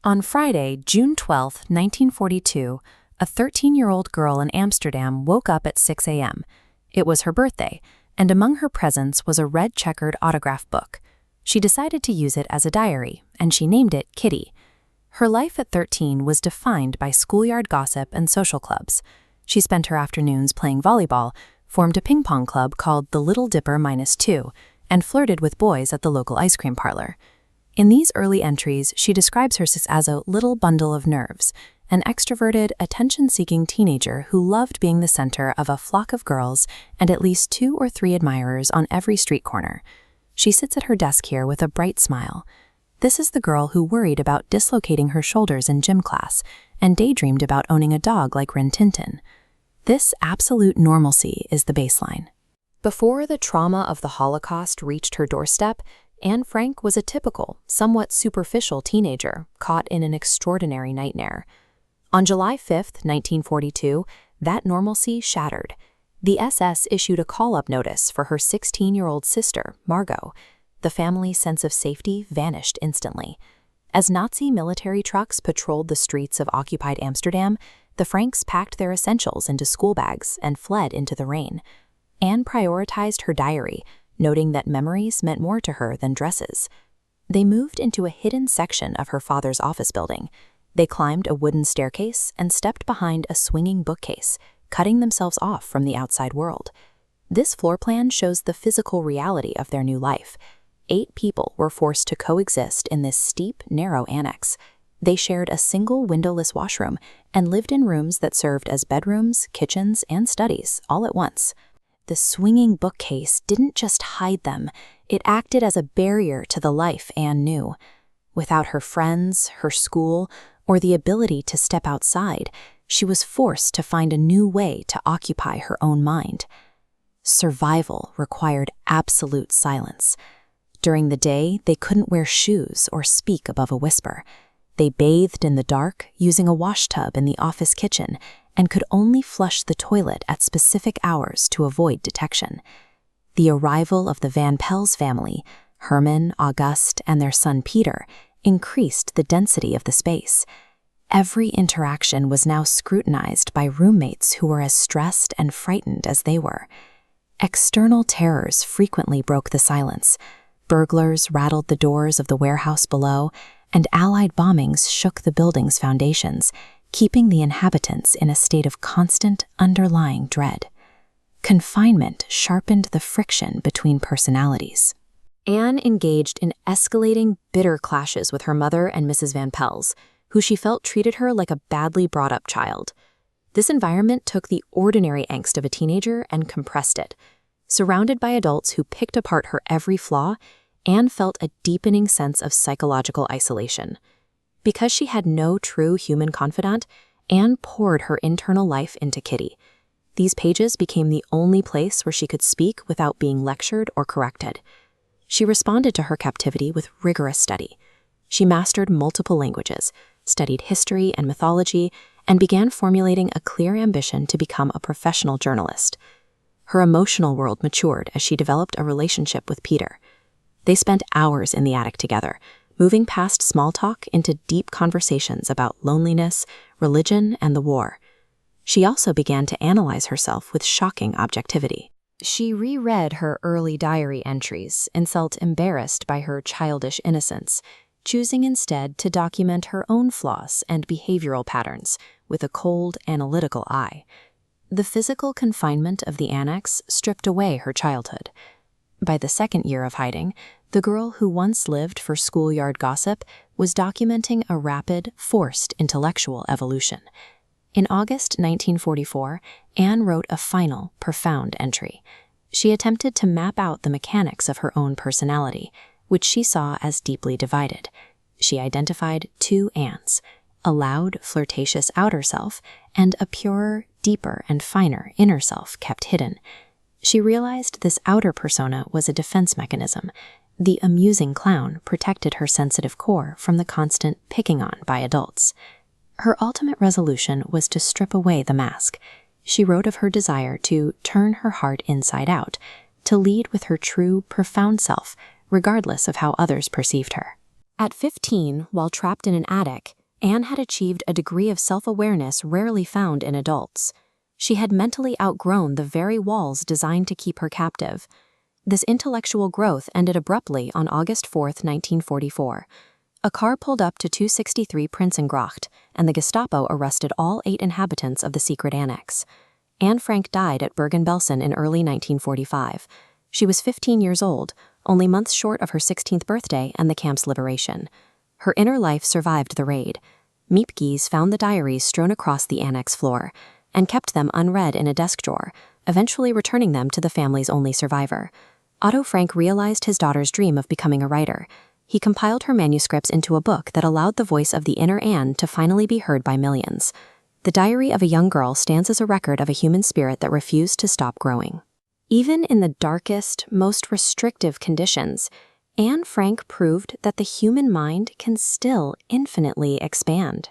On Friday, June 12, 1942, a 13-year-old girl in Amsterdam woke up at 6 a.m. It was her birthday, and among her presents was a red-checkered autograph book. She decided to use it as a diary, and she named it Kitty. Her life at 13 was defined by schoolyard gossip and social clubs. She spent her afternoons playing volleyball, formed a ping-pong club called the Little Dipper -2, and flirted with boys at the local ice cream parlor. In these early entries, she describes herself as a little bundle of nerves, an extroverted, attention-seeking teenager who loved being the center of a flock of girls and at least 2 or 3 admirers on every street corner. She sits at her desk here with a bright smile. This is the girl who worried about dislocating her shoulders in gym class and daydreamed about owning a dog like Rin Tin Tin. This absolute normalcy is the baseline. Before the trauma of the Holocaust reached her doorstep, Anne Frank was a typical, somewhat superficial teenager caught in an extraordinary nightmare. On July 5, 1942, that normalcy shattered. The SS issued a call-up notice for her 16-year-old sister, Margot. The family's sense of safety vanished instantly. As Nazi military trucks patrolled the streets of occupied Amsterdam, the Franks packed their essentials into school bags and fled into the rain. Anne prioritized her diary, noting that memories meant more to her than dresses. They moved into a hidden section of her father's office building. They climbed a wooden staircase and stepped behind a swinging bookcase, cutting themselves off from the outside world. This floor plan shows the physical reality of their new life. 8 people were forced to coexist in this steep, narrow annex. They shared a single windowless washroom and lived in rooms that served as bedrooms, kitchens, and studies all at once. The swinging bookcase didn't just hide them, it acted as a barrier to the life Anne knew. Without her friends, her school, or the ability to step outside, she was forced to find a new way to occupy her own mind. Survival required absolute silence. During the day, they couldn't wear shoes or speak above a whisper. They bathed in the dark, using a washtub in the office kitchen, and could only flush the toilet at specific hours to avoid detection. The arrival of the Van Pels family, Herman, Auguste, and their son Peter, increased the density of the space. Every interaction was now scrutinized by roommates who were as stressed and frightened as they were. External terrors frequently broke the silence. Burglars rattled the doors of the warehouse below, and Allied bombings shook the building's foundations, keeping the inhabitants in a state of constant, underlying dread. Confinement sharpened the friction between personalities. Anne engaged in escalating, bitter clashes with her mother and Mrs. Van Pels, who she felt treated her like a badly brought-up child. This environment took the ordinary angst of a teenager and compressed it. Surrounded by adults who picked apart her every flaw, Anne felt a deepening sense of psychological isolation. Because she had no true human confidant, Anne poured her internal life into Kitty. These pages became the only place where she could speak without being lectured or corrected. She responded to her captivity with rigorous study. She mastered multiple languages, studied history and mythology, and began formulating a clear ambition to become a professional journalist. Her emotional world matured as she developed a relationship with Peter. They spent hours in the attic together, moving past small talk into deep conversations about loneliness, religion, and the war. She also began to analyze herself with shocking objectivity. She reread her early diary entries and felt embarrassed by her childish innocence, choosing instead to document her own flaws and behavioral patterns with a cold, analytical eye. The physical confinement of the annex stripped away her childhood. By the second year of hiding, the girl who once lived for schoolyard gossip was documenting a rapid, forced intellectual evolution. In August 1944, Anne wrote a final, profound entry. She attempted to map out the mechanics of her own personality, which she saw as deeply divided. She identified 2 Annes, a loud, flirtatious outer self, and a purer, deeper, and finer inner self kept hidden. She realized this outer persona was a defense mechanism. The amusing clown protected her sensitive core from the constant picking on by adults. Her ultimate resolution was to strip away the mask. She wrote of her desire to turn her heart inside out, to lead with her true, profound self, regardless of how others perceived her. At 15, while trapped in an attic, Anne had achieved a degree of self-awareness rarely found in adults. She had mentally outgrown the very walls designed to keep her captive. This intellectual growth ended abruptly on August 4, 1944. A car pulled up to 263 Prinsengracht, and the Gestapo arrested all 8 inhabitants of the secret annex. Anne Frank died at Bergen-Belsen in early 1945. She was 15 years old, only months short of her 16th birthday and the camp's liberation. Her inner life survived the raid. Miepkes found the diaries strewn across the annex floor and kept them unread in a desk drawer, eventually returning them to the family's only survivor. Otto Frank realized his daughter's dream of becoming a writer. He compiled her manuscripts into a book that allowed the voice of the inner Anne to finally be heard by millions. The Diary of a Young Girl stands as a record of a human spirit that refused to stop growing. Even in the darkest, most restrictive conditions, Anne Frank proved that the human mind can still infinitely expand.